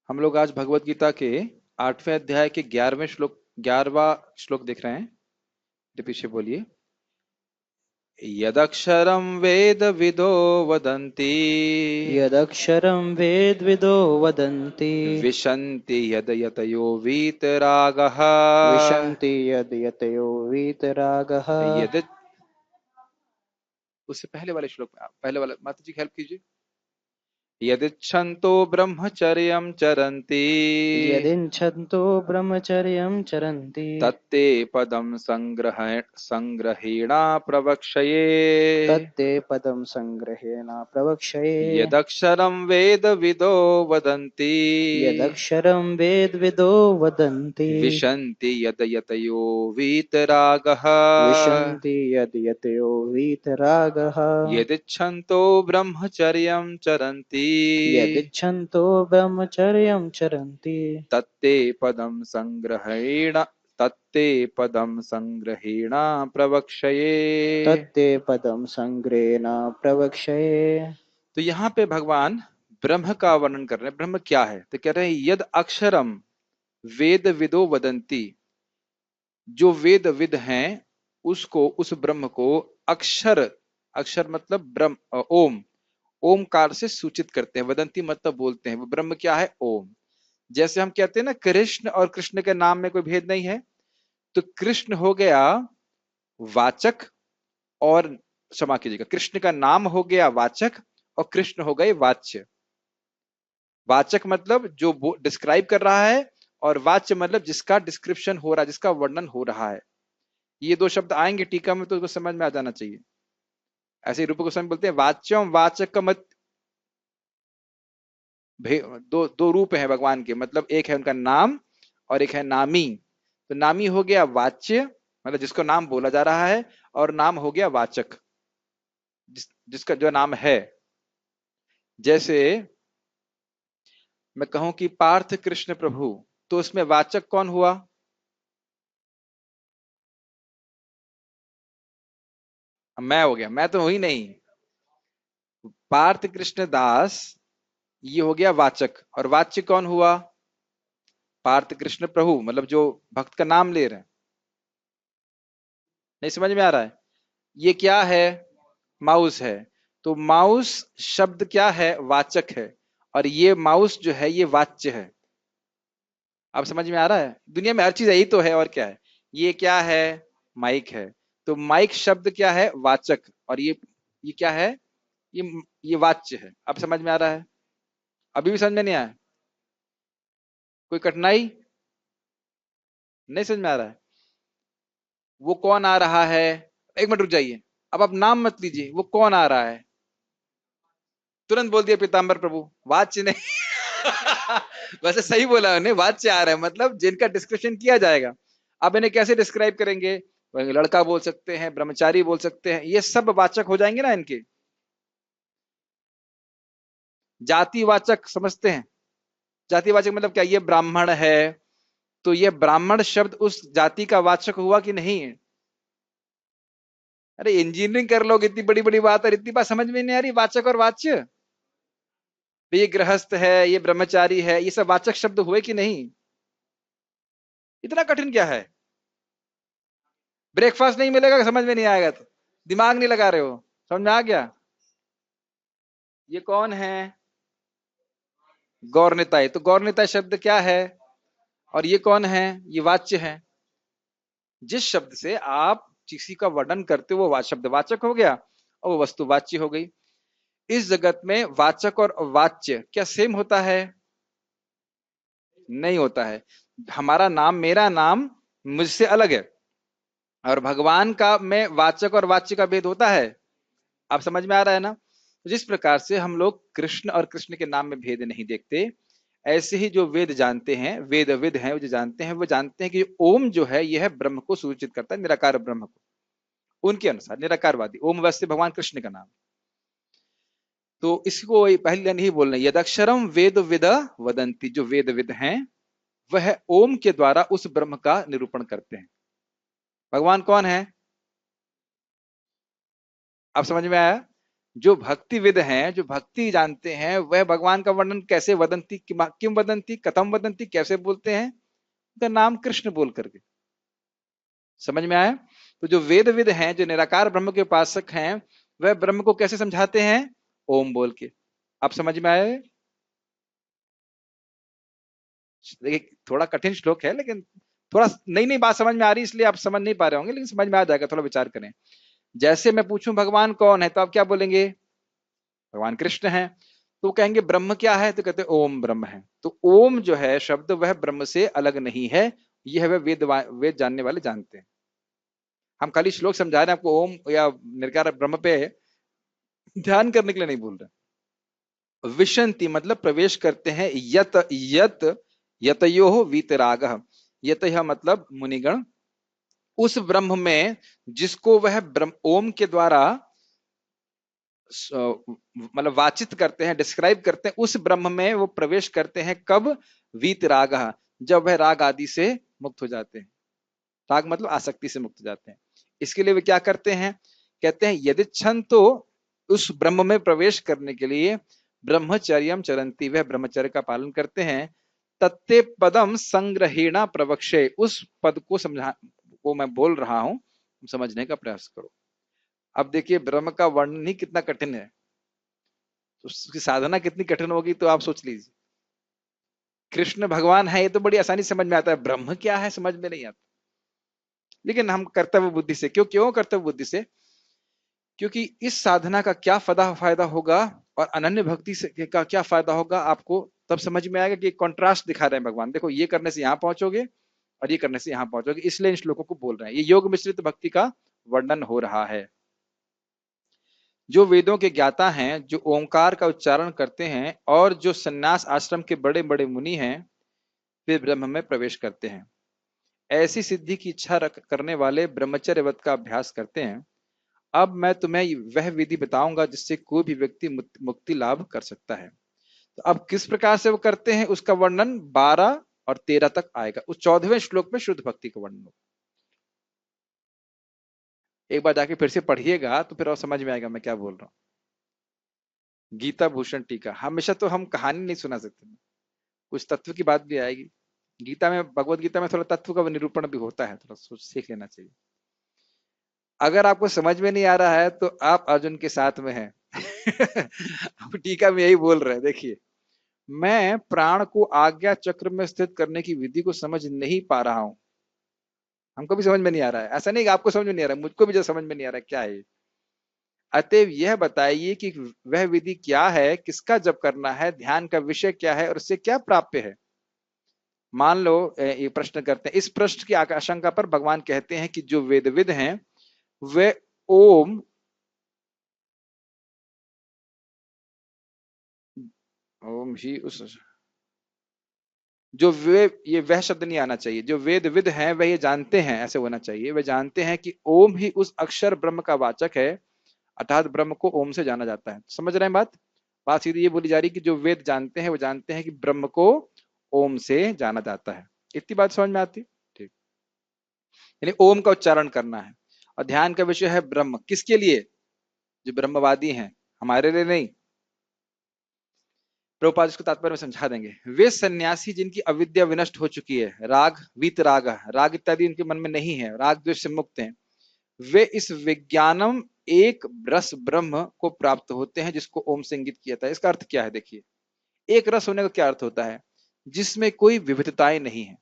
हम लोग आज भगवत गीता के 8वें अध्याय के 11वां श्लोक देख रहे हैं। तो पीछे बोलिए। यदक्षरं वेद विदो वदन्ति यदक्षरं वेदविदो वदन्ति विशन्ति यद यतयो वीतरागः विशन्ति यद् यतयो वीतरागः। यद उससे पहले वाले श्लोक में पहले वाला माता जी हेल्प कीजिए। यदिच्छन्तो ब्रह्मचर्यं चरन्ति यदिच्छन्तो ब्रह्मचर्यं चरन्ति तत्ते पदं संग्रहेणा प्रवक्ष्ये। तत्ते पदं संग्रहेण प्रवक्ष्ये। यदक्षरं वेदविदो वदन्ति यदक्षरं वेदविदो वदन्ति विशन्ति यद यतयो वीतरागः विशन्ति यद् यतयो वीतरागः। यदिच्छन्तो ब्रह्मचर्यं चरन्ति यदिच्छन्तो ब्रह्मचर्यं चरन्ति तत्ते पदं संग्रहेण प्रवक्ष्ये। तत्ते पदं संग्रहेण प्रवक्ष्ये। तो यहाँ पे भगवान ब्रह्म का वर्णन कर रहे हैं। ब्रह्म क्या है? तो कह रहे हैं यद अक्षरम वेद विदो वदंती। जो वेद विद हैं उसको, उस ब्रह्म को अक्षर, अक्षर मतलब ब्रह्म, ओम, ओमकार से सूचित करते हैं। वदंती मतलब बोलते हैं। वो ब्रह्म क्या है? ओम। जैसे हम कहते हैं ना कृष्ण और कृष्ण के नाम में कोई भेद नहीं है, तो कृष्ण हो गया वाचक और, क्षमा कीजिएगा, कृष्ण का नाम हो गया वाचक और कृष्ण हो गए वाच्य। वाचक मतलब जो डिस्क्राइब कर रहा है, और वाच्य मतलब जिसका डिस्क्रिप्शन हो रहा है, जिसका वर्णन हो रहा है। ये दो शब्द आएंगे टीका में तो उसको समझ में आ जाना चाहिए। ऐसे ही रूप गोस्वामी बोलते हैं वाच्यम वाचक मत, दो दो रूप हैं भगवान के। मतलब एक है उनका नाम और एक है नामी। तो नामी हो गया वाच्य, मतलब जिसको नाम बोला जा रहा है, और नाम हो गया वाचक, जिसका जो नाम है। जैसे मैं कहूं कि पार्थ कृष्ण प्रभु, तो उसमें वाचक कौन हुआ? मैं हो गया, मैं तो हुई नहीं। पार्थ कृष्ण दास, ये हो गया वाचक, और वाच्य कौन हुआ? पार्थ कृष्ण प्रभु, मतलब जो भक्त का नाम ले रहे हैं। नहीं समझ में आ रहा है? ये क्या है? माउस है। तो माउस शब्द क्या है? वाचक है। और ये माउस जो है ये वाच्य है। अब समझ में आ रहा है? दुनिया में हर चीज यही तो है, और क्या है? ये क्या है? माइक है। तो माइक शब्द क्या है? वाचक। और ये क्या है? ये वाच्य है। अब समझ में आ रहा है? अभी भी समझ में नहीं आया? कोई कठिनाई? नहीं समझ में आ रहा है? वो कौन आ रहा है? एक मिनट रुक जाइए। अब आप नाम मत लीजिए, वो कौन आ रहा है? तुरंत बोल दिया पीताम्बर प्रभु। वाच्य नहीं। वैसे सही बोला उन्हें, वाच्य आ रहा है, मतलब जिनका डिस्क्रिप्शन किया जाएगा। अब इन्हें कैसे डिस्क्राइब करेंगे? लड़का बोल सकते हैं, ब्रह्मचारी बोल सकते हैं, ये सब वाचक हो जाएंगे ना इनके। जातिवाचक समझते हैं? जातिवाचक मतलब क्या? ये ब्राह्मण है, तो ये ब्राह्मण शब्द उस जाति का वाचक हुआ कि नहीं? अरे इंजीनियरिंग कर लोग, इतनी बड़ी बड़ी बात, और इतनी बात समझ में नहीं आ रही? वाचक और वाच्य। ये गृहस्थ है, ये ब्रह्मचारी है, ये सब वाचक शब्द हुए कि नहीं? इतना कठिन क्या है? ब्रेकफास्ट नहीं मिलेगा, समझ में नहीं आएगा तो दिमाग नहीं लगा रहे हो। समझ में आ गया? ये कौन है? गौरनिताई। तो गौरनिताई शब्द क्या है? और ये कौन है? ये वाच्य है। जिस शब्द से आप किसी का वर्णन करते हो वो शब्द वाचक हो गया, और वो वस्तु वाच्य हो गई। इस जगत में वाचक और वाच्य क्या सेम होता है? नहीं होता है। हमारा नाम, मेरा नाम मुझसे अलग है, और भगवान का में वाचक और वाच्य का भेद होता है। आप समझ में आ रहा है ना? जिस प्रकार से हम लोग कृष्ण और कृष्ण के नाम में भेद नहीं देखते, ऐसे ही जो वेद जानते हैं, वेद विद हैं, वो जो जानते हैं, वो जानते हैं कि ओम जो है यह है ब्रह्म को सूचित करता है, निराकार ब्रह्म को। उनके अनुसार निराकारवादी ओम वैसे भगवान कृष्ण का नाम। तो इसको पहले नहीं बोलना। यदक्षरम वेद विद वदंती, जो वेद विद हैं वह ओम के द्वारा उस ब्रह्म का निरूपण करते हैं। भगवान कौन है? आप समझ में आया? जो भक्तिविद हैं, जो भक्ति जानते हैं, वह भगवान का वर्णन कैसे वदंती, किम वदंती, कथम वदंती, कैसे बोलते हैं? उनका नाम कृष्ण बोल करके। समझ में आया? तो जो वेदविद हैं, जो निराकार ब्रह्म के उपासक हैं, वह ब्रह्म को कैसे समझाते हैं? ओम बोल के। आप समझ में आए? देखिए थोड़ा कठिन श्लोक है, लेकिन थोड़ा नई नई बात समझ में आ रही, इसलिए आप समझ नहीं पा रहे होंगे, लेकिन समझ में आ जाएगा, थोड़ा विचार करें। जैसे मैं पूछूं भगवान कौन है, तो आप क्या बोलेंगे? भगवान कृष्ण है। तो कहेंगे ब्रह्म क्या है, तो कहते ओम ब्रह्म है। तो ओम जो है शब्द, वह ब्रह्म से अलग नहीं है। यह वह वेद जानने वाले जानते हैं। हम खाली श्लोक समझा रहे हैं आपको, ओम या निर्कार ब्रह्म पे ध्यान करने के लिए नहीं बोल रहे। विशंति मतलब प्रवेश करते हैं, यत यत यतयो वीतराग, यत मतलब मुनिगण, उस ब्रह्म में जिसको वह ब्रह्म ओम के द्वारा मतलब वाचित करते हैं, डिस्क्राइब करते हैं, उस ब्रह्म में वो प्रवेश करते हैं। कब? वीतराग, जब वह राग आदि से मुक्त हो जाते हैं। राग मतलब आसक्ति से मुक्त हो जाते हैं। इसके लिए वे क्या करते हैं? कहते हैं यदिच्छन, तो उस ब्रह्म में प्रवेश करने के लिए ब्रह्मचर्यम चरंती, वह ब्रह्मचर्य का पालन करते हैं। तत्ते पदम संग्रहेणा प्रवक्षे, उस पद को समझा को मैं बोल रहा हूं, समझने का प्रयास करो। अब देखिए ब्रह्म का वर्णन ही कितना कठिन है, तो उसकी साधना कितनी कठिन होगी, तो आप सोच लीजिए। कृष्ण भगवान है ये तो बड़ी आसानी समझ में आता है, ब्रह्म क्या है समझ में नहीं आता। लेकिन हम कर्तव्य बुद्धि से, क्यों क्यों कर्तव्य बुद्धि से? क्योंकि इस साधना का क्या फायदा होगा और अनन्य भक्ति से का क्या फायदा होगा, आपको तब समझ में आएगा कि कॉन्ट्रास्ट दिखा रहे हैं भगवान। देखो ये करने से यहां पहुंचोगे और ये करने से यहां पहुंचोगे, इसलिए इन श्लोकों को बोल रहे हैं। ये योग मिश्रित भक्ति का वर्णन हो रहा है। जो वेदों के ज्ञाता हैं, जो ओंकार का उच्चारण करते हैं, और जो सन्यास आश्रम के बड़े बड़े मुनि हैं, वे ब्रह्म में प्रवेश करते हैं। ऐसी सिद्धि की इच्छा करने वाले ब्रह्मचर्य व्रत का अभ्यास करते हैं। अब मैं तुम्हें वह विधि बताऊंगा जिससे कोई भी व्यक्ति मुक्ति लाभ कर सकता है। तो अब किस प्रकार से वो करते हैं, उसका वर्णन 12 और 13 तक आएगा। उस 14वें श्लोक में शुद्ध भक्ति का वर्णन होगा। एक बार जाके फिर से पढ़िएगा तो फिर और समझ में आएगा मैं क्या बोल रहा हूँ। गीता भूषण टीका। हमेशा तो हम कहानी नहीं सुना सकते, कुछ तत्व की बात भी आएगी। गीता में, भगवत गीता में थोड़ा तत्व का निरूपण भी होता है, थोड़ा सोच सीख लेना चाहिए। अगर आपको समझ में नहीं आ रहा है तो आप अर्जुन के साथ में हैं। अब टीका में यही बोल रहे हैं, देखिए, मैं प्राण को आज्ञा चक्र में स्थित करने की विधि को समझ नहीं पा रहा हूं। हमको भी समझ में नहीं आ रहा है, ऐसा नहीं कि आपको समझ में नहीं आ रहा है, मुझको भी जो समझ में नहीं आ रहा है क्या है। अतएव यह बताइए कि वह विधि क्या है, किसका जप करना है, ध्यान का विषय क्या है और उससे क्या प्राप्य है। मान लो ये प्रश्न करते हैं, इस प्रश्न की आशंका पर भगवान कहते हैं कि जो वेदविद हैं वे ओम ओम ही उस जो वे, ये वह शब्द नहीं आना चाहिए, जो वेदविद हैं वह ये जानते हैं, ऐसे होना चाहिए, वे जानते हैं कि ओम ही उस अक्षर ब्रह्म का वाचक है, अर्थात ब्रह्म को ओम से जाना जाता है। समझ रहे हैं बात? बात सीधी ये बोली जा रही है कि जो वेद जानते हैं वो जानते हैं कि ब्रह्म को ओम से जाना जाता है। इतनी बात समझ में आती? ठीक। यानी ओम का उच्चारण करना है, और ध्यान का विषय है ब्रह्म। किसके लिए? जो ब्रह्मवादी हैं, हमारे लिए नहीं। प्रभुपाद इसको तात्पर्य में समझा देंगे। वे सन्यासी जिनकी अविद्या विनष्ट हो चुकी है, राग वीत राग, राग इत्यादि उनके मन में नहीं है, राग द्वेष से मुक्त हैं, वे इस विज्ञानम एक रस ब्रह्म को प्राप्त होते हैं जिसको ओम से इंगित किया था। इसका अर्थ क्या है? देखिए, एक रस होने का क्या अर्थ होता है? जिसमें कोई विविधताएं नहीं है,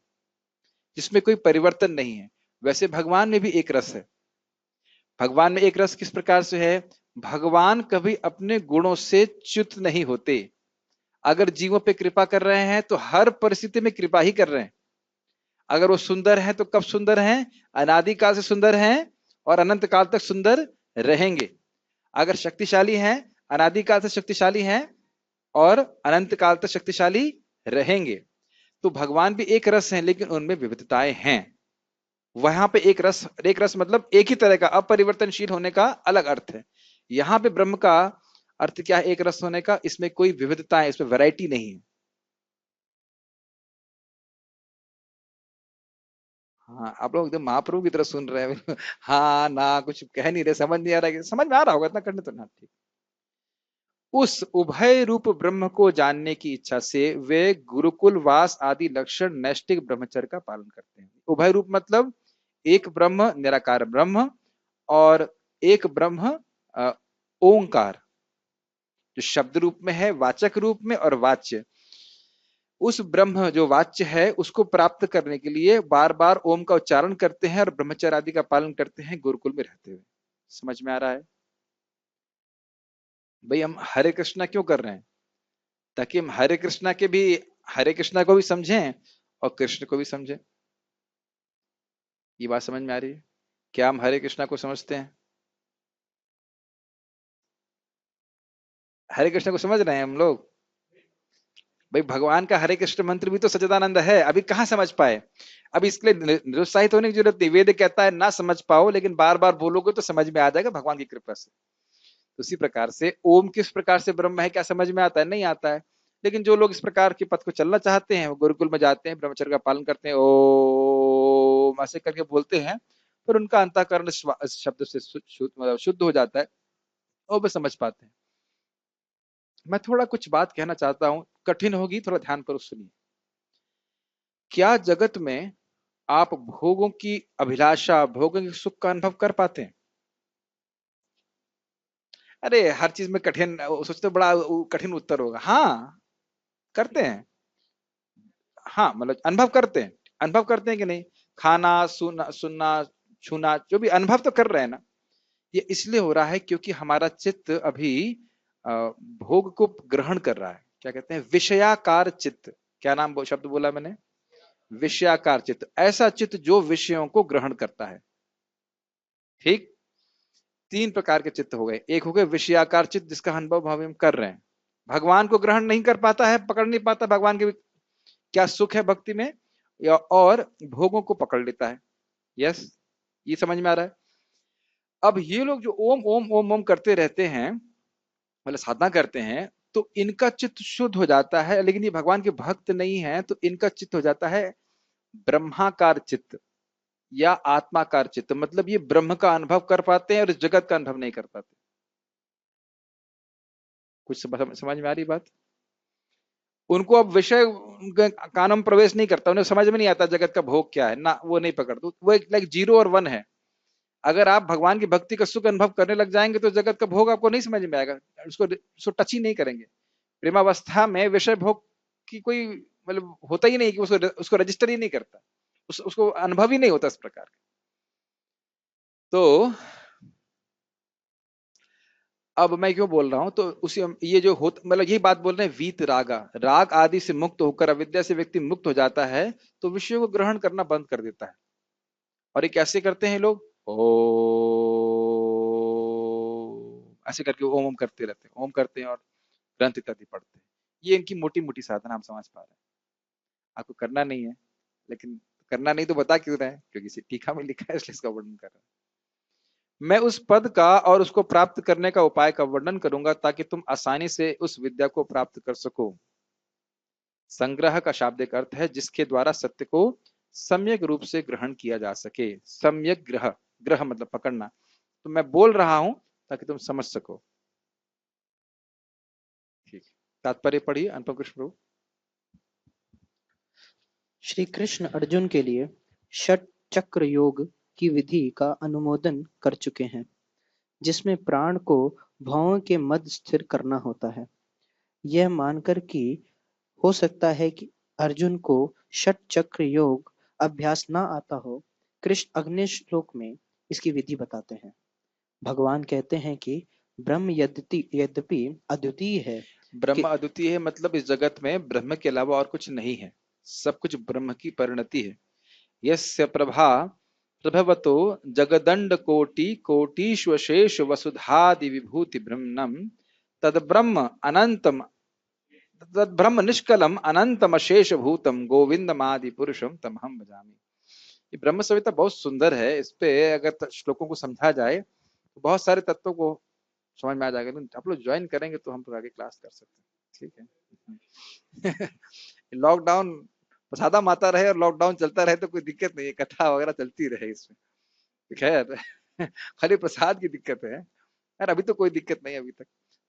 जिसमें कोई परिवर्तन नहीं है। वैसे भगवान में भी एक रस है। भगवान में एक रस किस प्रकार से है? भगवान कभी अपने गुणों से च्युत नहीं होते। अगर जीवों पे कृपा कर रहे हैं तो हर परिस्थिति में कृपा ही कर रहे हैं। अगर वो सुंदर हैं तो कब सुंदर हैं? अनादिकाल से सुंदर हैं और अनंत काल तक सुंदर रहेंगे। अगर शक्तिशाली हैं, अनादिकाल से शक्तिशाली हैं और अनंत काल तक शक्तिशाली रहेंगे। तो भगवान भी एक रस हैं, लेकिन उनमें विविधताएं हैं। वहां पे एक रस मतलब एक ही तरह का, अपरिवर्तनशील होने का अलग अर्थ है। यहां पे ब्रह्म का अर्थ क्या है? एक रस होने का, इसमें कोई विविधता है, इसमें वैरायटी नहीं है। हाँ, आप लोग एकदम महाप्रभु की तरह सुन रहे हैं। हाँ ना, कुछ कह नहीं रहे, समझ नहीं आ रहा है, समझ में आ रहा होगा इतना करने तो ना। ठीक। उस उभय रूप ब्रह्म को जानने की इच्छा से वे गुरुकुल वास आदि लक्षण नैष्टिक ब्रह्मचर्य का पालन करते हैं। उभय रूप मतलब एक ब्रह्म निराकार ब्रह्म और एक ब्रह्म ओंकार, जो शब्द रूप में है, वाचक रूप में और वाच्य। उस ब्रह्म जो वाच्य है उसको प्राप्त करने के लिए बार बार ओम का उच्चारण करते हैं और ब्रह्मचर्य आदि का पालन करते हैं गुरुकुल में रहते हुए। समझ में आ रहा है? भाई हम हरे कृष्णा क्यों कर रहे हैं? ताकि हम हरे कृष्णा के भी, हरे कृष्णा को भी समझें और कृष्ण को भी समझें। ये बात समझ में आ रही है? क्या हम हरे कृष्णा को समझते हैं? हरे कृष्ण को समझ रहे हैं हम लोग? भाई भगवान का हरे कृष्ण मंत्र भी तो सच्चिदानंद है, अभी कहाँ समझ पाए? अभी इसके लिए निरुत्साहित होने की जरूरत नहीं। वेद कहता है ना समझ पाओ, लेकिन बार बार बोलोगे तो समझ में आ जाएगा भगवान की कृपा से। तो उसी प्रकार से ओम किस प्रकार से ब्रह्म है क्या समझ में आता है? नहीं आता है। लेकिन जो लोग इस प्रकार के पथ को चलना चाहते हैं वो गुरुकुल में जाते हैं, ब्रह्मचर्य का पालन करते हैं, ओम ऐसे करके बोलते हैं, पर उनका अंतःकरण शब्द से शुद्ध हो जाता है और वो समझ पाते हैं। मैं थोड़ा कुछ बात कहना चाहता हूं, कठिन होगी, थोड़ा ध्यान पर सुनिए। क्या जगत में आप भोगों की अभिलाषा, भोगों के सुख का अनुभव कर पाते हैं? अरे हर चीज में कठिन सोचते, बड़ा कठिन उत्तर होगा। हाँ करते हैं। हाँ मतलब अनुभव करते हैं। अनुभव करते हैं कि नहीं? खाना, सुनना, सुनना, छूना, जो भी अनुभव तो कर रहे हैं ना। ये इसलिए हो रहा है क्योंकि हमारा चित्त अभी भोग को ग्रहण कर रहा है। क्या कहते हैं? विषयाकार चित्त। क्या नाम शब्द बोला मैंने? विषयाकार चित्त। ऐसा चित्त जो विषयों को ग्रहण करता है। ठीक, तीन प्रकार के चित्त हो गए। एक हो गए विषयाकार चित्त जिसका अनुभव भाव हम कर रहे हैं, भगवान को ग्रहण नहीं कर पाता है, पकड़ नहीं पाता भगवान के क्या सुख है भक्ति में, या और भोगों को पकड़ लेता है। यस, ये समझ में आ रहा है? अब ये लोग जो ओम ओम ओम ओम करते रहते हैं, मतलब साधना करते हैं, तो इनका चित्त शुद्ध हो जाता है। लेकिन ये भगवान के भक्त नहीं है तो इनका चित्त हो जाता है ब्रह्माकार चित्त या आत्माकार चित्त। मतलब ये ब्रह्म का अनुभव कर पाते हैं और इस जगत का अनुभव नहीं कर पाते। कुछ समझ में आ रही बात? उनको अब विषय कानों में प्रवेश नहीं करता, उन्हें समझ में नहीं आता जगत का भोग क्या है ना, वो नहीं पकड़ते। वो एक लाइक 0 और 1 है। अगर आप भगवान की भक्ति का सुख अनुभव करने लग जाएंगे तो जगत का भोग आपको नहीं समझ में आएगा, उसको टच ही नहीं करेंगे। प्रेमावस्था में विषय भोग की कोई मतलब होता ही नहीं, कि उसको रजिस्टर ही नहीं करता, उसको अनुभव ही नहीं होता इस प्रकार। तो अब मैं क्यों बोल रहा हूं, तो उसी ये जो होता, मतलब यही बात बोल रहे हैं, वीत रागा, राग आदि से मुक्त होकर अविद्या से व्यक्ति मुक्त हो जाता है तो विषयों को ग्रहण करना बंद कर देता है। और ये कैसे करते हैं लोग? ओ ऐसे करके ओम ओम करते रहते हैं, ओम करते हैं और ग्रंथ इत्यादि पढ़ते हैं। ये इनकी मोटी मोटी साधना हम समझ पा रहे हैं। आपको करना नहीं है, लेकिन करना नहीं तो बता क्यों रहे हैं? क्योंकि इसे टीका में लिखा है इसलिए इसका वर्णन कर रहा है। मैं उस पद का और उसको प्राप्त करने का उपाय का वर्णन करूंगा ताकि तुम आसानी से उस विद्या को प्राप्त कर सको। संग्रह का शाब्दिक अर्थ है जिसके द्वारा सत्य को सम्यक रूप से ग्रहण किया जा सके। सम्यक ग्रह, ग्रह मतलब पकड़ना। तो मैं बोल रहा हूं ताकि तुम समझ सको। ठीक, तात्पर्य पढ़िए अनुपम कृष्ण प्रभु। श्री कृष्ण अर्जुन के लिए षट चक्र योग की विधि का अनुमोदन कर चुके हैं, जिसमें प्राण को भावों के मध्य स्थिर करना होता है। यह मानकर कि हो सकता है कि अर्जुन को षट चक्र योग अभ्यास ना आता हो, कृष्ण अगले श्लोक में इसकी विधि बताते हैं। भगवान कहते हैं कि ब्रह्म यद्यपि अद्वितीय है, ब्रह्म अद्वितीय है मतलब इस जगत में ब्रह्म के अलावा और कुछ नहीं है, सब कुछ ब्रह्म की परिणति है। यस्य प्रभा प्रभवतो जगदंड कोटि कोटिश्वशेष वसुधादि विभूति ब्रह्मणम तद ब्रह्म अनंतम, तद ब्रह्म निष्कलम अनंतम अशेष भूतम गोविंदमादि पुरुषम तमहम भजामि। ये ब्रह्म संहिता बहुत सुंदर है, इस पे अगर श्लोकों को समझा जाए तो बहुत सारे तत्वों को समझ में आ जाएगा। आप लोग ज्वाइन करेंगे तो हम लोग आगे क्लास कर सकते हैं। ठीक है। लॉकडाउन प्रसादा माता रहे और लॉकडाउन चलता रहे तो कोई दिक्कत नहीं है, कथा वगैरह चलती रहे इसमें। खैर खाली प्रसाद की दिक्कत है यार, अभी तो कोई दिक्कत नहीं अभी तक।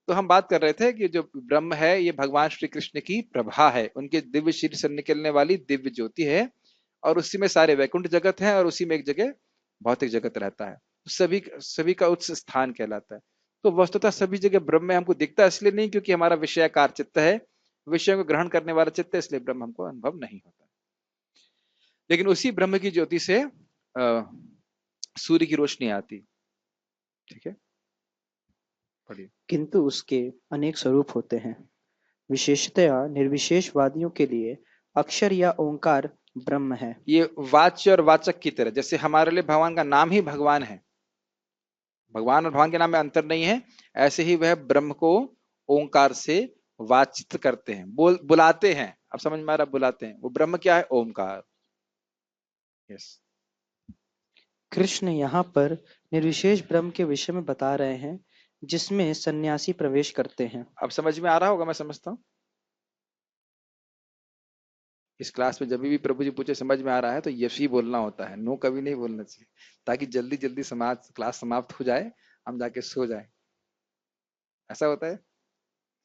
तो हम बात कर रहे थे कि जो ब्रह्म है ये भगवान श्री कृष्ण की प्रभा है, उनके दिव्य शरीर से निकलने वाली दिव्य ज्योति है, और उसी में सारे वैकुंठ जगत है, और उसी में एक जगह भौतिक जगत रहता है, सभी सभी का उच्च स्थान कहलाता है। तो वस्तुतः सभी जगह ब्रह्म में हमको दिखता है, इसलिए नहीं क्योंकि हमारा विषयाकार चित्त है, विषयों को ग्रहण करने वाला चित्त है, इसलिए ब्रह्म हमको अनुभव नहीं होता। लेकिन उसी ब्रह्म की ज्योति से सूर्य की रोशनी आती। ठीक है, पढ़िए। किंतु उसके अनेक स्वरूप होते हैं। विशेषतया निर्विशेषवादियों के लिए अक्षर या ओंकार ब्रह्म है। ये वाच्य और वाचक की तरह, जैसे हमारे लिए भगवान का नाम ही भगवान है, भगवान और भगवान के नाम में अंतर नहीं है, ऐसे ही वह ब्रह्म को ओंकार से वाचित करते हैं, बुलाते हैं। अब समझ में आ रहा, बुलाते हैं। वो ब्रह्म क्या है? ओंकार। यस। कृष्ण यहाँ पर निर्विशेष ब्रह्म के विषय में बता रहे हैं, जिसमें सन्यासी प्रवेश करते हैं। अब समझ में आ रहा होगा, मैं समझता हूँ। इस क्लास में जब भी प्रभु जी पूछे समझ में आ रहा है तो यस ही बोलना होता है, नो कभी नहीं बोलना चाहिए, ताकि जल्दी जल्दी क्लास समाप्त हो जाए, हम जाके सो जाए। ऐसा होता है।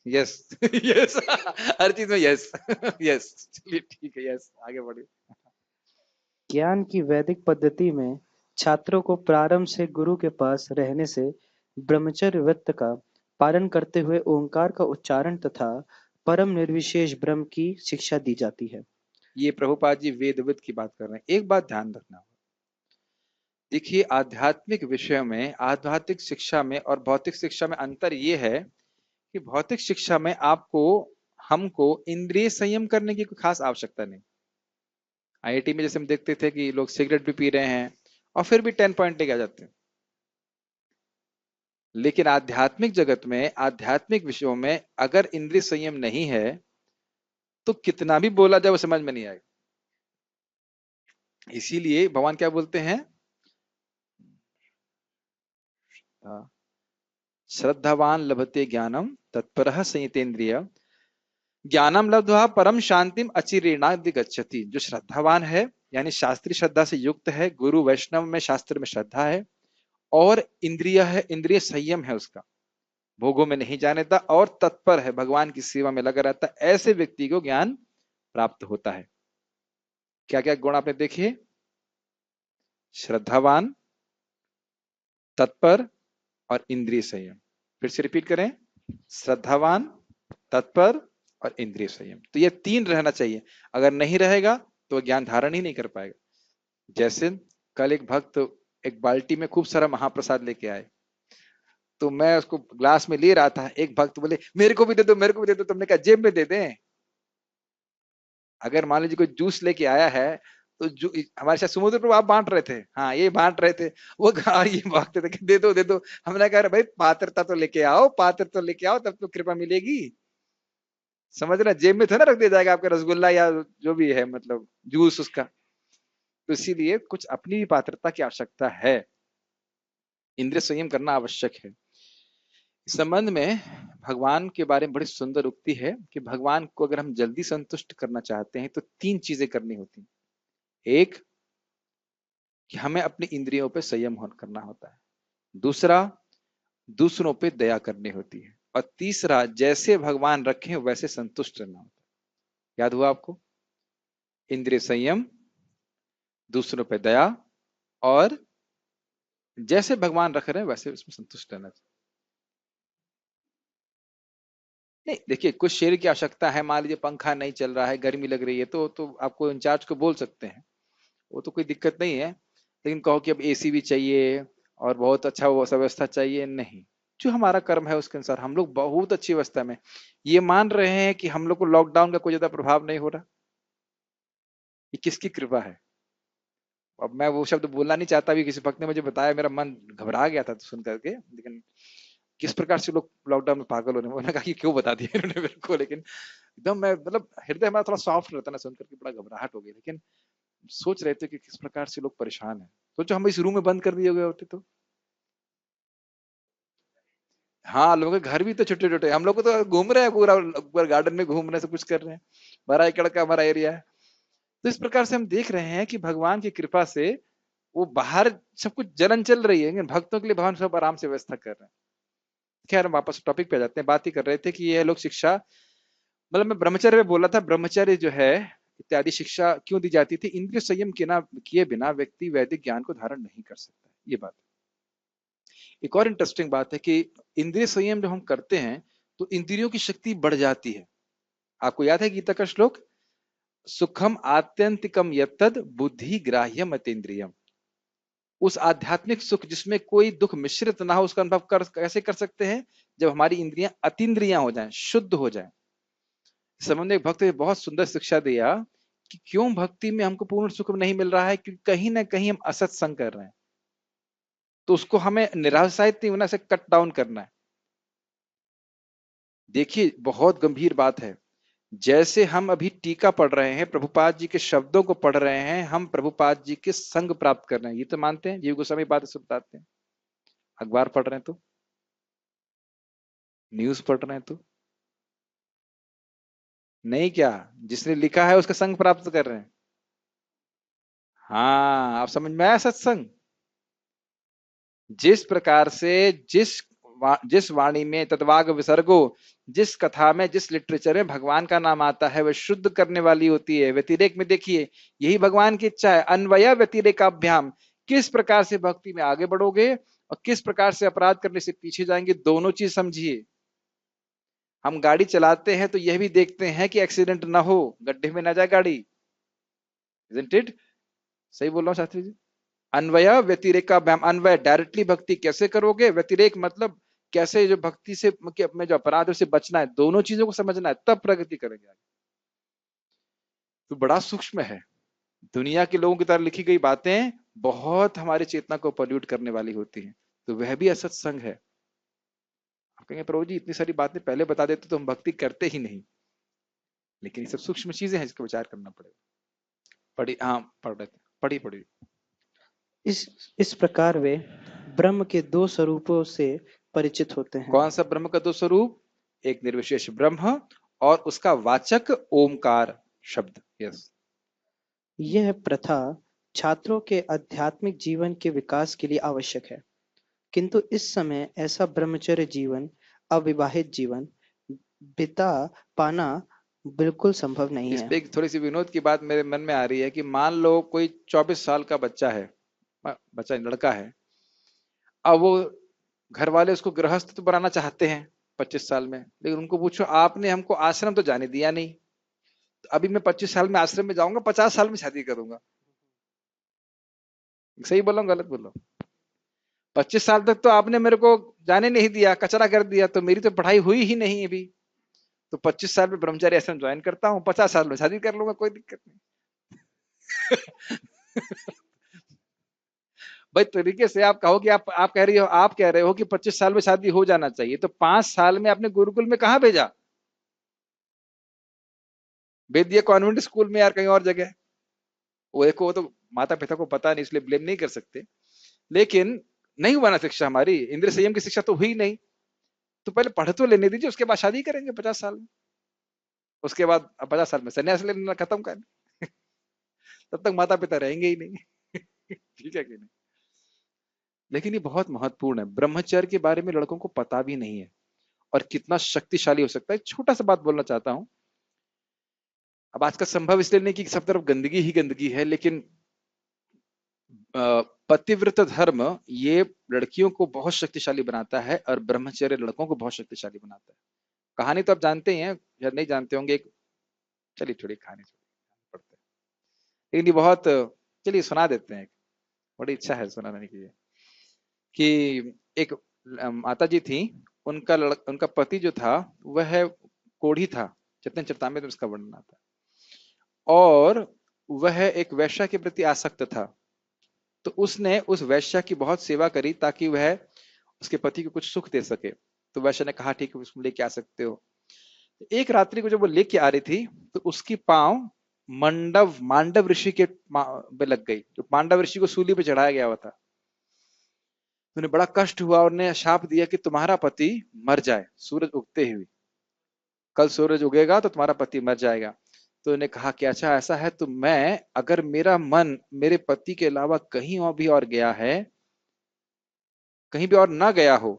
यस यस हर चीज में यस यस। चलिए ठीक है, यस, आगे बढ़िए। ज्ञान की वैदिक पद्धति में छात्रों को प्रारंभ से गुरु के पास रहने से ब्रह्मचर्य व्रत का पालन करते हुए ओंकार का उच्चारण तथा परम निर्विशेष ब्रह्म की शिक्षा दी जाती है। ये प्रभुपाद जी वेदविद की बात कर रहे हैं। एक बात ध्यान रखना, देखिए आध्यात्मिक विषयों में, आध्यात्मिक शिक्षा में और भौतिक शिक्षा में अंतर ये है कि भौतिक शिक्षा में आपको, हमको इंद्रिय संयम करने की कोई खास आवश्यकता नहीं। आईआईटी में जैसे हम देखते थे कि लोग सिगरेट भी पी रहे हैं और फिर भी 10 पॉइंट लेके आ जाते हैं। लेकिन आध्यात्मिक जगत में, आध्यात्मिक विषयों में अगर इंद्रिय संयम नहीं है तो कितना भी बोला जाए वो समझ में नहीं आएगा। इसीलिए भगवान क्या बोलते हैं? श्रद्धावान लभते ज्ञानम तत्परः संयतेन्द्रिय ज्ञानम लब्ध्वा परम शांतिम अचिरेणादि गच्छति। जो श्रद्धावान है, यानी शास्त्रीय श्रद्धा से युक्त है, गुरु वैष्णव में, शास्त्र में श्रद्धा है, और इंद्रिय है, इंद्रिय संयम है उसका, भोगों में नहीं जाने देता, और तत्पर है, भगवान की सेवा में लगा रहता है, ऐसे व्यक्ति को ज्ञान प्राप्त होता है। क्या क्या गुण आपने देखे? श्रद्धावान, तत्पर और इंद्रिय संयम। फिर से रिपीट करें, श्रद्धावान, तत्पर और इंद्रिय संयम। तो ये तीन रहना चाहिए। अगर नहीं रहेगा तो ज्ञान धारण ही नहीं कर पाएगा। जैसे कल एक भक्त एक बाल्टी में खूब सारा महाप्रसाद लेके आए, तो मैं उसको ग्लास में ले रहा था, एक भक्त बोले मेरे को भी दे दो, मेरे को भी दे दो। तुमने कहा जेब में दे दें। अगर मान लीजिए कोई जूस लेके आया है तो हमारे साथ समुद्र पर आप बांट रहे थे, हाँ ये बांट रहे थे, वो ये भागते थे कि दे दो दे दो। हमने कहा भाई पात्रता तो लेके आओ, पात्र तो लेके आओ, तब तो कृपा मिलेगी। समझ रहे? जेब में थोड़ा रख दिया जाएगा आपका रसगुल्ला या जो भी है, मतलब जूस उसका। तो इसीलिए कुछ अपनी भी पात्रता की आवश्यकता है, इंद्रिय संयम करना आवश्यक है। इस संबंध में भगवान के बारे में बड़ी सुंदर उक्ति है कि भगवान को अगर हम जल्दी संतुष्ट करना चाहते हैं तो तीन चीजें करनी होती हैं। एक, कि हमें अपनी इंद्रियों पर संयम करना होता है। दूसरा, दूसरों पे दया करनी होती है। और तीसरा, जैसे भगवान रखें वैसे संतुष्ट रहना होता है। याद हुआ आपको? इंद्रिय संयम, दूसरों पे दया, और जैसे भगवान रख रहे हैं वैसे उसमें संतुष्ट रहना चाहिए। नहीं, देखिए कुछ शरीर की आवश्यकता है, मान लीजिए पंखा नहीं चल रहा है, गर्मी लग रही है, तो आपको इंचार्ज को बोल सकते हैं, वो तो कोई दिक्कत नहीं है। लेकिन कहो कि अब एसी भी चाहिए और बहुत अच्छा वो व्यवस्था चाहिए, नहीं। जो हमारा कर्म है उसके अनुसार हम लोग बहुत अच्छी अवस्था में ये मान रहे हैं कि हम लोग को लॉकडाउन का कोई ज्यादा प्रभाव नहीं हो रहा। ये किसकी कृपा है? अब मैं वो शब्द बोलना नहीं चाहता, भी किसी भक्त ने मुझे बताया, मेरा मन घबरा गया था सुन करके। लेकिन किस प्रकार से लोग लॉकडाउन में पागल हो रहे हैं, मैंने कहा कि क्यों बता दिया इन्होंने मेरे को। लेकिन एकदम मैं, मतलब हृदय हमारा थोड़ा सॉफ्ट रहता ना, सुन करके बड़ा घबराहट हो गई। लेकिन सोच रहे थे कि किस प्रकार से लोग परेशान हैं। सोचो हम इस रूम में बंद कर दिए गए होते तो। हाँ, लोगों के घर भी तो छोटे छोटे, हम लोग को तो घूम रहे हैं, पूरा गार्डन में घूम रहे हैं, सब कुछ कर रहे हैं। 12 एकड़ का हमारा एरिया है। तो इस प्रकार से हम देख रहे हैं कि भगवान की कृपा से वो बाहर सब कुछ जलन चल रही है, लेकिन भक्तों के लिए भगवान सब आराम से व्यवस्था कर रहे हैं। खैर हम वापस टॉपिक पे आ जाते हैं। बात ही कर रहे थे कि ये लोग शिक्षा, मतलब मैं ब्रह्मचर्य में बोला था, ब्रह्मचर्य जो है इत्यादि शिक्षा क्यों दी जाती थी? इंद्रिय संयम के ना किए बिना व्यक्ति वैदिक ज्ञान को धारण नहीं कर सकता, ये बात। एक और इंटरेस्टिंग बात है कि इंद्रिय संयम जब हम करते हैं तो इंद्रियों की शक्ति बढ़ जाती है। आपको याद है गीता का श्लोक, सुखम आत्यंतिकम यत्तद बुद्धि ग्राह्यम अतीन्द्रियम। उस आध्यात्मिक सुख जिसमें कोई दुख मिश्रित ना हो, उसका अनुभव कैसे कर सकते हैं? जब हमारी इंद्रियां अतीन्द्रियां हो जाएं, शुद्ध हो जाएं। इस संबंध में एक भक्त ने बहुत सुंदर शिक्षा दिया कि क्यों भक्ति में हमको पूर्ण सुख नहीं मिल रहा है, क्योंकि कहीं ना कहीं हम असत्संग कर रहे हैं। तो उसको हमें निराशायित नहीं होना, से कट डाउन करना है। देखिए बहुत गंभीर बात है। जैसे हम अभी टीका पढ़ रहे हैं, प्रभुपाद जी के शब्दों को पढ़ रहे हैं, हम प्रभुपाद जी के संग प्राप्त कर रहे हैं, ये तो मानते हैं। जीव गोस्वामी बात से बताते हैं। अखबार पढ़ रहे हैं तो, न्यूज पढ़ रहे हैं तो नहीं, क्या जिसने लिखा है उसका संग प्राप्त कर रहे हैं। हाँ, आप समझ में आया सत्संग? जिस प्रकार से जिस वाणी में तत्वाग विसर्गो, जिस कथा में, जिस लिटरेचर में भगवान का नाम आता है वह शुद्ध करने वाली होती है। व्यतिरेक में देखिए, यही भगवान की इच्छा है, अन्वय व्यतिरेकाभ्याम। किस प्रकार से भक्ति में आगे बढ़ोगे और किस प्रकार से अपराध करने से पीछे जाएंगे, दोनों चीज समझिए। हम गाड़ी चलाते हैं तो यह भी देखते हैं कि एक्सीडेंट ना हो, गड्ढे में ना जाए गाड़ी। Isn't it? सही बोल रहा हूं शास्त्री जी? अन्वय व्यतिरेकाभ्याम। अन्वय डायरेक्टली भक्ति कैसे करोगे, व्यतिरेक मतलब कैसे जो भक्ति से में जो अपराध है उससे बचना है। दोनों चीजों को समझना है, तब प्रगति करेंगे आगे। तो बड़ा सूक्ष्म है। दुनिया के लोगों की तरह लिखी गई बातें बहुत हमारी चेतना को पॉल्यूट करने वाली होती हैं। तो वह भी असत्संग है। आप कहेंगे प्रभु जी इतनी सारी बातें पहले बता देते तो हम भक्ति करते ही नहीं। लेकिन ये सब सूक्ष्म चीजें हैं जिसका विचार करना पड़ेगा। पढ़ी, हाँ पढ़ रहे थे, पढ़ी पढ़ी। इस प्रकार वे ब्रह्म के दो स्वरूपों से परिचित होते हैं। कौन सा ब्रह्म का दो स्वरूप? एक निर्विशेष ब्रह्म और उसका वाचक ओमकार शब्द। यस। यह प्रथा छात्रों के आध्यात्मिक जीवन के विकास के लिए आवश्यक है, किंतु इस समय ऐसा ब्रह्मचर्य जीवन, अविवाहित जीवन बिता पाना बिल्कुल संभव नहीं इस है। पे एक थोड़ी सी विनोद की बात मेरे मन में आ रही है कि मान लो कोई 24 साल का बच्चा है, बच्चा लड़का है, अब वो घर वाले उसको गृहस्थ तो बनाना चाहते हैं 25 साल में, लेकिन उनको पूछो आपने हमको आश्रम तो जाने दिया नहीं, तो अभी मैं 25 साल में आश्रम में जाऊंगा, 50 साल में शादी करूंगा। सही बोल रहा हूँ गलत बोल रहा हूँ? 25 साल तक तो आपने मेरे को जाने नहीं दिया, कचरा कर दिया, तो मेरी तो पढ़ाई हुई ही नहीं अभी। तो 25 साल में ब्रह्मचारी आश्रम ज्वाइन करता हूँ, 50 साल में शादी कर लूंगा, कोई दिक्कत नहीं। भाई तरीके से आप कहो कि आप कह रहे हो कि 25 साल में शादी हो जाना चाहिए, तो 5 साल में आपने गुरुकुल में कहा भेजा? भेज दिया कॉन्वेंट स्कूल में यार, कहीं और जगह। वो देखो, वो तो माता पिता को पता नहीं, इसलिए ब्लेम नहीं कर सकते। लेकिन नहीं हुआ ना शिक्षा हमारी, इंद्रिय संयम की शिक्षा तो हुई नहीं। तो पहले पढ़ तो लेने दीजिए, उसके बाद शादी करेंगे 50 साल में। उसके बाद 50 साल में संन्यास लेना खत्म कर तब तक माता पिता रहेंगे ही नहीं। ठीक है कि नहीं? लेकिन ये बहुत महत्वपूर्ण है, ब्रह्मचर्य के बारे में लड़कों को पता भी नहीं है और कितना शक्तिशाली हो सकता है। छोटा सा बात बोलना चाहता हूं। अब आज का संभव इसलिए नहीं कि सब तरफ गंदगी ही गंदगी है, लेकिन पतिव्रत धर्म ये लड़कियों को बहुत शक्तिशाली बनाता है और ब्रह्मचर्य लड़कों को बहुत शक्तिशाली बनाता है। कहानी तो आप जानते ही हैं, शायद नहीं जानते होंगे। चलिए छोड़ी कहानी, पढ़ते हैं। लेकिन ये बहुत, चलिए सुना देते हैं। बड़ी इच्छा है सुनाने की कि एक माता जी थी, उनका पति जो था वह कोढ़ी था, चैतन्य चरितामृत में उसका वर्णन आता है, और वह एक वैश्या के प्रति आसक्त था। तो उसने उस वैश्या की बहुत सेवा करी ताकि वह उसके पति को कुछ सुख दे सके। तो वैश्या ने कहा ठीक है, उसको लेके आ सकते हो। एक रात्रि को जब वो लेके आ रही थी तो उसकी पांव मांडव ऋषि के पे लग गई, जो पांडव ऋषि को सूली पे चढ़ाया गया हुआ था। उन्हें बड़ा कष्ट हुआ और ने शाप दिया कि तुम्हारा पति मर जाए सूरज उगते हुए, कल सूरज उगेगा तो तुम्हारा पति मर जाएगा। तो उन्हें कहा कि अच्छा ऐसा है, तो मैं, अगर मेरा मन मेरे पति के अलावा कहीं और भी और गया है, कहीं भी और ना गया हो,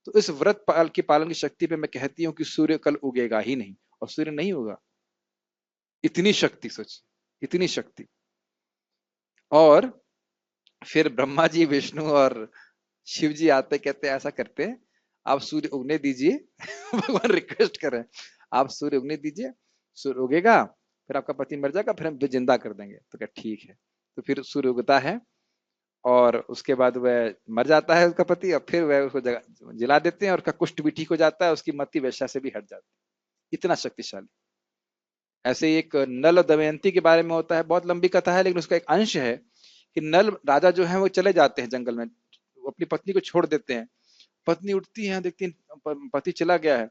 तो इस व्रत पाल की पालन की शक्ति पे मैं कहती हूँ कि सूर्य कल उगेगा ही नहीं, और सूर्य नहीं होगा। इतनी शक्ति, सोच, इतनी शक्ति। और फिर ब्रह्मा जी, विष्णु और शिव जी आते, कहते ऐसा करते हैं, आप सूर्य उगने दीजिए भगवान रिक्वेस्ट कर रहे हैं, आप सूर्य उगने दीजिए, सूर्य उगेगा, फिर आपका पति मर जाएगा, फिर हम जिंदा कर देंगे। तो क्या ठीक है। तो फिर सूर्य उगता है, और उसके बाद वह मर जाता है उसका पति, और फिर वह उसको जला देते हैं, और उसका कुष्ठ भी ठीक हो जाता है, उसकी मति वैश्या से भी हट जाती है। इतना शक्तिशाली। ऐसे ही एक नल दमयंती के बारे में होता है, बहुत लंबी कथा है, लेकिन उसका एक अंश है कि नल राजा जो है वो चले जाते हैं जंगल में, वो अपनी पत्नी को छोड़ देते हैं। पत्नी उठती है, देखती है पति चला गया है,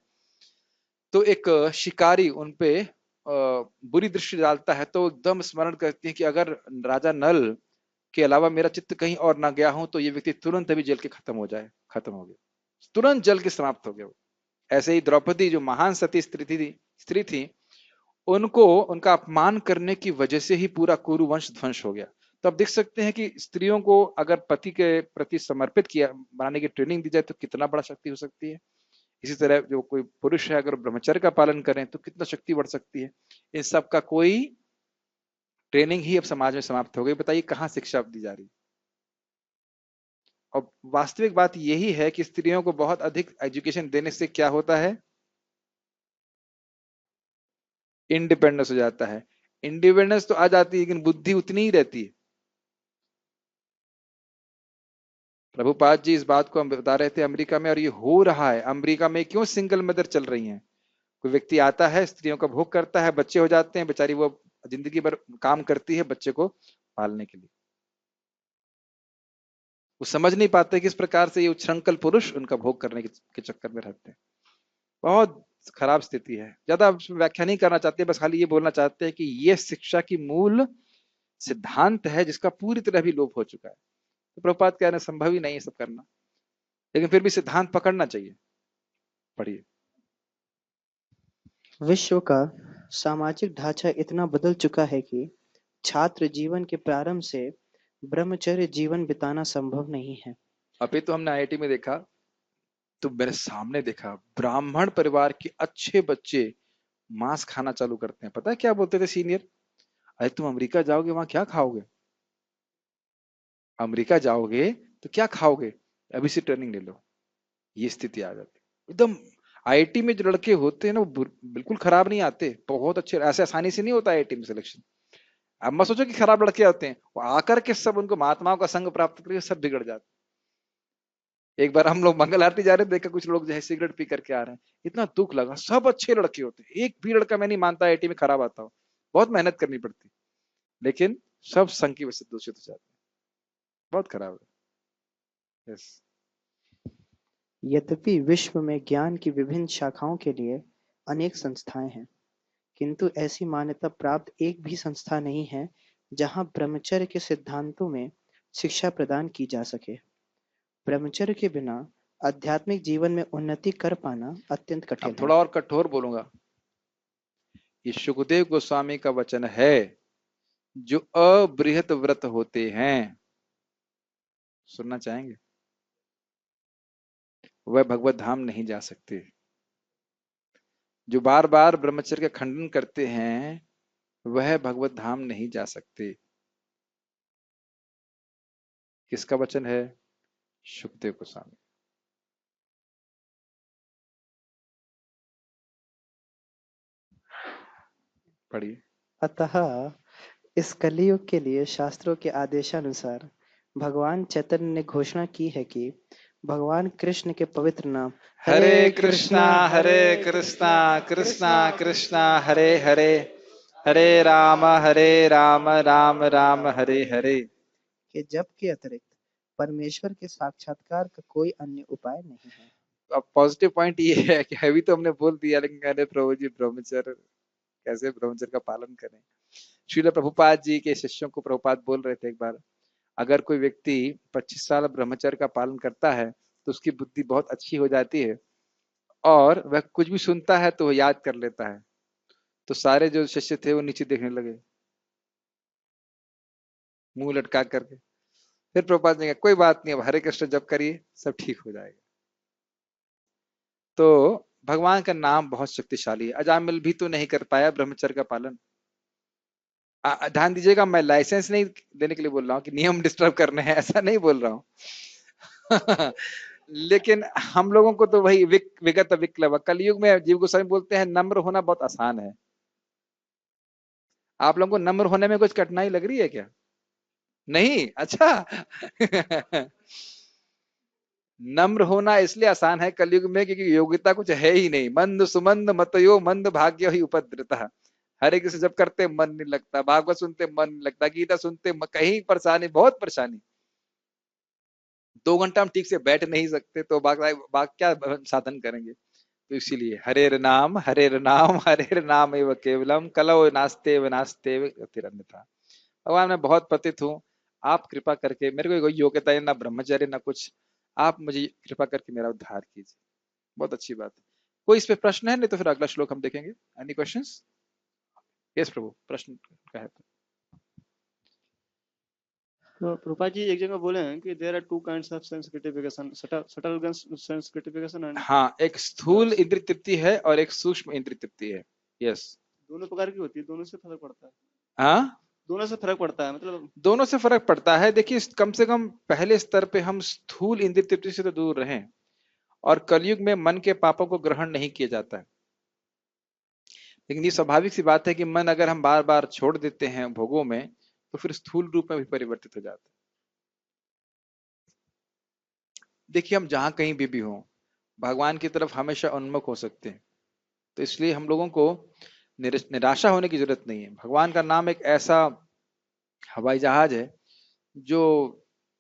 तो एक शिकारी उनपे बुरी दृष्टि डालता है, तो एकदम स्मरण करती है कि अगर राजा नल के अलावा मेरा चित्त कहीं और ना गया हो, तो ये व्यक्ति तुरंत अभी जल के खत्म हो जाए, खत्म हो गया, तुरंत जल के समाप्त हो गया। ऐसे ही द्रौपदी जो महान सती स्त्री थी, उनको उनका अपमान करने की वजह से ही पूरा कुरु वंश ध्वंस हो गया। तो आप देख सकते हैं कि स्त्रियों को अगर पति के प्रति समर्पित किया बनाने की ट्रेनिंग दी जाए तो कितना बड़ा शक्ति हो सकती है। इसी तरह जो कोई पुरुष है, अगर ब्रह्मचर्य का पालन करें तो कितना शक्ति बढ़ सकती है। इन सब का कोई ट्रेनिंग ही अब समाज में समाप्त हो गई। बताइए कहाँ शिक्षा दी जा रही। और वास्तविक बात यही है कि स्त्रियों को बहुत अधिक एजुकेशन देने से क्या होता है, इंडिपेंडेंस हो जाता है। इंडिपेंडेंस तो आ जाती है, लेकिन बुद्धि उतनी ही रहती है। प्रभुपाद जी इस बात को हम बता रहे थे अमेरिका में, और ये हो रहा है। अमेरिका में क्यों सिंगल मदर चल रही हैं? कोई व्यक्ति आता है, स्त्रियों का भोग करता है, बच्चे हो जाते हैं, बेचारी वो जिंदगी भर काम करती है बच्चे को पालने के लिए। वो समझ नहीं पाते किस प्रकार से ये उच्छृंखल पुरुष उनका भोग करने के चक्कर में रहते हैं। बहुत खराब स्थिति है। ज्यादा व्याख्या नहीं करना चाहते, बस खाली ये बोलना चाहते हैं कि ये शिक्षा की मूल सिद्धांत है जिसका पूरी तरह भी लोप हो चुका है। तो प्रभुपाद कह रहे हैं संभव ही नहीं है सब करना, लेकिन फिर भी सिद्धांत पकड़ना चाहिए। पढ़िए। विश्व का सामाजिक ढांचा इतना बदल चुका है कि छात्र जीवन के प्रारंभ से ब्रह्मचर्य जीवन बिताना संभव नहीं है। अभी तो हमने आईआईटी में देखा, तो मेरे सामने देखा ब्राह्मण परिवार के अच्छे बच्चे मांस खाना चालू करते हैं। पता है क्या बोलते थे सीनियर? अरे तुम अमेरिका जाओगे, वहां क्या खाओगे? अमेरिका जाओगे तो क्या खाओगे? अभी से ट्रेनिंग ले लो। ये स्थिति आ जाती है एकदम। आईआईटी में जो लड़के होते हैं ना, वो बिल्कुल खराब नहीं आते, बहुत अच्छे। ऐसे आसानी से नहीं होता आईआईटी में सिलेक्शन। अब मत सोचो कि खराब लड़के आते हैं, वो आकर के सब उनको महात्माओं का संग प्राप्त करके सब बिगड़ जाते। एक बार हम लोग मंगल आरती जा रहे थे, देखा कुछ लोग जो है सिगरेट पी करके आ रहे हैं, इतना दुख लगा। सब अच्छे लड़के होते हैं, एक भी लड़का मैं नहीं मानता आईआईटी में खराब आता हो। बहुत मेहनत करनी पड़ती, लेकिन सब संग की वजह से दूषित हो जाते हैं। बहुत खराब है। यस। यद्यपि विश्व में ज्ञान की विभिन्न शाखाओं के लिए अनेक संस्थाएं हैं, किंतु ऐसी मान्यता प्राप्त एक भी संस्था नहीं है जहां ब्रह्मचर्य के सिद्धांतों में शिक्षा प्रदान की जा सके। ब्रह्मचर्य के बिना आध्यात्मिक जीवन में उन्नति कर पाना अत्यंत अब कठिन है। थोड़ा और कठोर बोलूंगा। ये सुखदेव गोस्वामी का वचन है, जो अबृहत व्रत होते हैं, सुनना चाहेंगे, वह भगवत धाम नहीं जा सकते। जो बार बार ब्रह्मचर्य का खंडन करते हैं, वह भगवत धाम नहीं जा सकते। किसका वचन है? सुखदेव गोस्वामी। पढ़िए। अतः इस कलियुग के लिए शास्त्रों के आदेशानुसार भगवान चैतन्य ने घोषणा की है कि भगवान कृष्ण के पवित्र नाम हरे कृष्णा कृष्णा कृष्णा हरे हरे, हरे राम राम राम हरे हरे। के जप के अतिरिक्त परमेश्वर के साक्षात्कार का कोई अन्य उपाय नहीं है। अब पॉजिटिव पॉइंट ये है कि अभी तो हमने बोल दिया, लेकिन कहने प्रभु जी ब्रह्मचर्य, कैसे ब्रह्मचर्य का पालन करें। श्रील प्रभुपाद जी के शिष्यों को प्रभुपाद बोल रहे थे एक बार, अगर कोई व्यक्ति 25 साल ब्रह्मचर्य का पालन करता है तो उसकी बुद्धि बहुत अच्छी हो जाती है, और वह कुछ भी सुनता है तो वह याद कर लेता है। तो सारे जो शिष्य थे वो नीचे देखने लगे, मुंह लटका करके। फिर प्रभुपाद ने कहा कोई बात नहीं, अब हरे कृष्ण जप करिए, सब ठीक हो जाएगा। तो भगवान का नाम बहुत शक्तिशाली है। अजामिल भी तो नहीं कर पाया ब्रह्मचर्य का पालन। ध्यान दीजिएगा, मैं लाइसेंस नहीं देने के लिए बोल रहा हूँ कि नियम डिस्टर्ब करने हैं, ऐसा नहीं बोल रहा हूँ। लेकिन हम लोगों को तो वही विगत विक्लव, कलयुग में जीव गोस्वामी बोलते हैं नम्र होना बहुत आसान है। आप लोगों को नम्र होने में कुछ कठिनाई लग रही है क्या? नहीं, अच्छा। नम्र होना इसलिए आसान है कलयुग में क्योंकि योग्यता कुछ है ही नहीं। मंद सुमंद मतयो मंद भाग्य ही उपद्रता। हरे कृष्ण जब करते मन नहीं लगता, भागवत सुनते मन नहीं लगता, गीता सुनते कहीं परेशानी, बहुत परेशानी। 2 घंटा हम ठीक से बैठ नहीं सकते तो बाग क्या साधन करेंगे? तो इसीलिए हरे नाम हरे नाम एवं केवलम कलौ नास्ते नास्ते गतिरन्यथा। भगवान मैं बहुत पतित हूँ, आप कृपा करके, मेरे को कोई योग्यता है ना ब्रह्मचर्य ना कुछ, आप मुझे कृपा करके मेरा उद्धार कीजिए। बहुत अच्छी बात है। कोई इस पे प्रश्न है? नहीं तो फिर अगला श्लोक हम देखेंगे। Any questions? यस प्रभु, प्रश्न का है तो। तो रूपा जी एक जगह बोले हैं कि there are two kinds of sense gratification, subtle sense gratification and हाँ, एक स्थूल इंद्रिय तृप्ति है और एक सूक्ष्म इंद्रिय तृप्ति है। यस। दोनों प्रकार की होती है, दोनों से फर्क पड़ता है। हाँ, दोनों से फर्क पड़ता है, मतलब दोनों से फर्क पड़ता है। देखिए, कम से कम पहले स्तर पे हम स्थूल इंद्रिय तृप्ति से तो दूर रहें, और कलयुग में मन के पापों को ग्रहण नहीं किया जाता है। लेकिन ये स्वाभाविक सी बात है कि मन अगर हम बार बार छोड़ देते हैं भोगों में, तो फिर स्थूल रूप में भी परिवर्तित हो जाता है। देखिए, हम जहां कहीं भी हों, भगवान की तरफ हमेशा उन्मुख हो सकते हैं। तो इसलिए हम लोगों को निराशा होने की जरूरत नहीं है। भगवान का नाम एक ऐसा हवाई जहाज है जो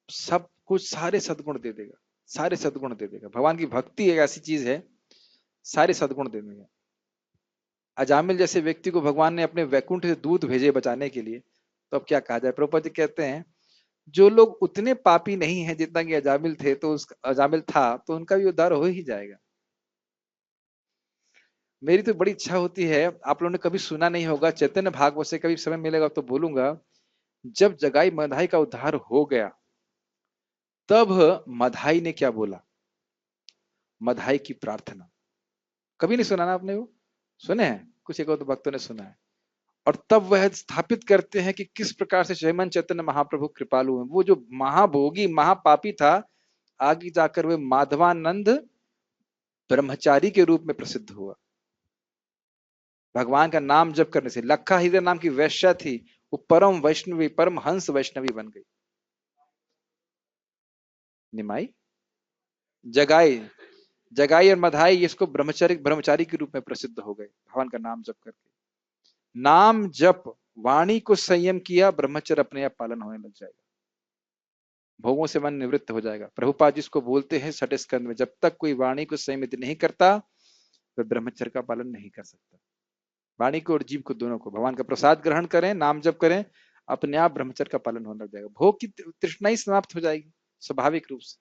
सब कुछ, सारे सद्गुण दे देगा, सारे सद्गुण दे देगा। भगवान की भक्ति एक ऐसी चीज है, सारे सद्गुण दे देगा। अजामिल जैसे व्यक्ति को भगवान ने अपने वैकुंठ से दूत भेजे बचाने के लिए, तो अब क्या कहा जाए। प्रभुपाद जी कहते हैं जो लोग उतने पापी नहीं है जितना कि अजामिल थे, तो उस अजामिल था तो उनका भी उद्धार हो ही जाएगा। मेरी तो बड़ी इच्छा होती है, आप लोगों ने कभी सुना नहीं होगा, चैतन्य भागवत से कभी समय मिलेगा तो बोलूंगा। जब जगाई मधाई का उद्धार हो गया, तब मधाई ने क्या बोला? मधाई की प्रार्थना कभी नहीं सुना ना आपने? वो सुने हैं, कुछ एक दो भक्तों ने सुना है। और तब वह स्थापित करते हैं कि किस प्रकार से श्रीमन चैतन्य महाप्रभु कृपालु हैं। वो जो महाभोगी महापापी था, आगे जाकर वे माधवानंद ब्रह्मचारी के रूप में प्रसिद्ध हुआ। भगवान का नाम जप करने से, लखा हीरा नाम की वैश्या थी, वो परम वैष्णवी, परम हंस वैष्णवी बन गई। निमाई, जगाई, जगाई और मधाई इसको ब्रह्मचारी के रूप में प्रसिद्ध हो गए भगवान का नाम जप करके। नाम जप, वाणी को संयम किया, ब्रह्मचर्य अपने आप पालन होने लग जाएगा, भोगों से मन निवृत्त हो जाएगा। प्रभुपाद जी इसको बोलते हैं छठे स्कंद में, जब तक कोई वाणी को संयमित नहीं करता वह ब्रह्मचर्य का पालन नहीं कर सकता। वाणी को और जीव को दोनों को भगवान का प्रसाद ग्रहण करें, नाम जप करें, अपने आप ब्रह्मचर्य का पालन होने लग जाएगा। भोग की तृष्णा ही समाप्त हो जाएगी स्वाभाविक रूप से।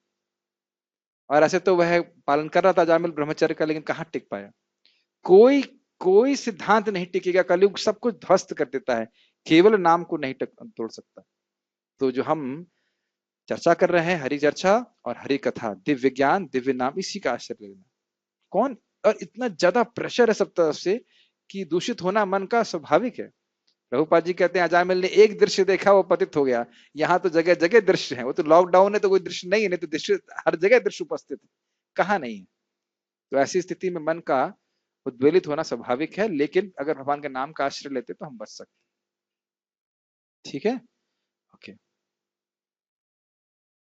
और ऐसे तो वह पालन कर रहा था जामिल ब्रह्मचर्य का, लेकिन कहाँ टिक पाया। कोई कोई सिद्धांत नहीं टिकेगा, कलयुग सब कुछ ध्वस्त कर देता है, केवल नाम को नहीं तोड़ सकता। तो जो हम चर्चा कर रहे हैं, हरि चर्चा और हरि कथा, दिव्य ज्ञान दिव्य नाम, इसी का आश्रय लेना। कौन, और इतना ज्यादा प्रेशर है सब तरफ से कि दूषित होना मन का स्वाभाविक है। प्रभुपाद जी कहते हैं अजामिल ने एक दृश्य देखा वो पतित हो गया। यहाँ तो जगह जगह दृश्य है, वो तो लॉकडाउन है तो कोई दृश्य नहीं है, नहीं तो दृश्य हर जगह दृश्य उपस्थित है, कहाँ नहीं है। तो ऐसी स्थिति में मन का उद्वेलित होना स्वाभाविक है, लेकिन अगर भगवान के नाम का आश्रय लेते तो हम बच सकते। ठीक है।